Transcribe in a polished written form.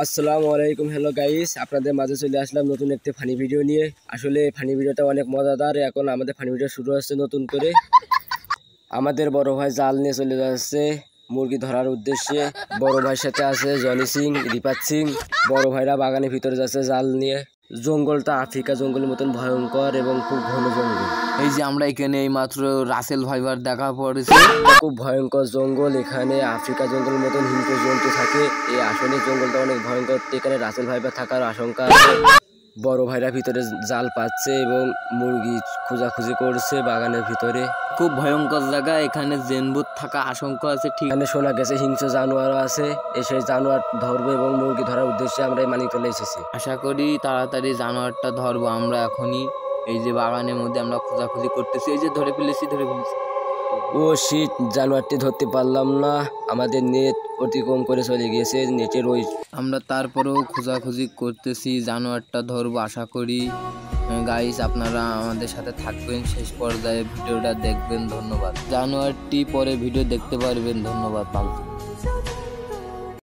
আসসালামু আলাইকুম। Hello guys, আপনাদের মাঝে চলে আসলাম নতুন একটি ফানি ভিডিও নিয়ে। আসলে ফানি ভিডিওটা অনেক মজাদার। এখন আমাদের ফানি ভিডিও শুরু হচ্ছে নতুন করে। আমাদের বড় ভাই জাল নিয়ে চলে যাচ্ছে মুরগি ধরার উদ্দেশ্যে। বড় ভাইয়ের সাথে আছে জনি সিং, রিপাত সিং। বড় ভাইরা বাগানের ভিতরে যাচ্ছে জাল নিয়ে। জঙ্গলটা আফ্রিকা জঙ্গলের মতন ভয়ঙ্কর এবং খুব ঘন জঙ্গল। এই যে আমরা এখানে এই মাত্র রাসেল ভাইবার দেখা পড়েছে। খুব ভয়ঙ্কর জঙ্গল। এখানে আফ্রিকা জঙ্গলের মতন হিংস্র জন্তু থাকে। এই আসলে জঙ্গলটা অনেক ভয়ঙ্কর। এখানে রাসেল ভাইবার থাকার আশঙ্কা আছে। বড় ভাইরা ভিতরে জাল পাচ্ছে এবং মুরগি খোঁজাখুঁজি করছে বাগানের ভিতরে। খুব ভয়ঙ্কর জায়গা, এখানে জেনবুত থাকা আশঙ্কা আছে। ঠিক এখানে শোনা গেছে হিংস্র জানোয়ারও আছে। সেই জানোয়ার ধরবো এবং মুরগি ধরার উদ্দেশ্যে আমরা এই মানিকতলা এসেছি। আশা করি তাড়াতাড়ি জানোয়ারটা ধরবো আমরা এখনই। এই যে বাগানের মধ্যে আমরা খোঁজাখুঁজি করতেছি। এই যে ধরে ফেলেছি। ও শীত, জানোয়ারটি ধরতে পারলাম না। আমাদের নেট অতিক্রম করে চলে গিয়েছে। নেটের ওই আমরা তারপরেও খোঁজাখুঁজি করতেছি, জানোয়ারটা ধরবো আশা করি। গাইস, আপনারা আমাদের সাথে থাকবেন, শেষ পর্যায়ে ভিডিওটা দেখবেন। ধন্যবাদ। জানোয়ারটি পরে ভিডিও দেখতে পারবেন। ধন্যবাদ।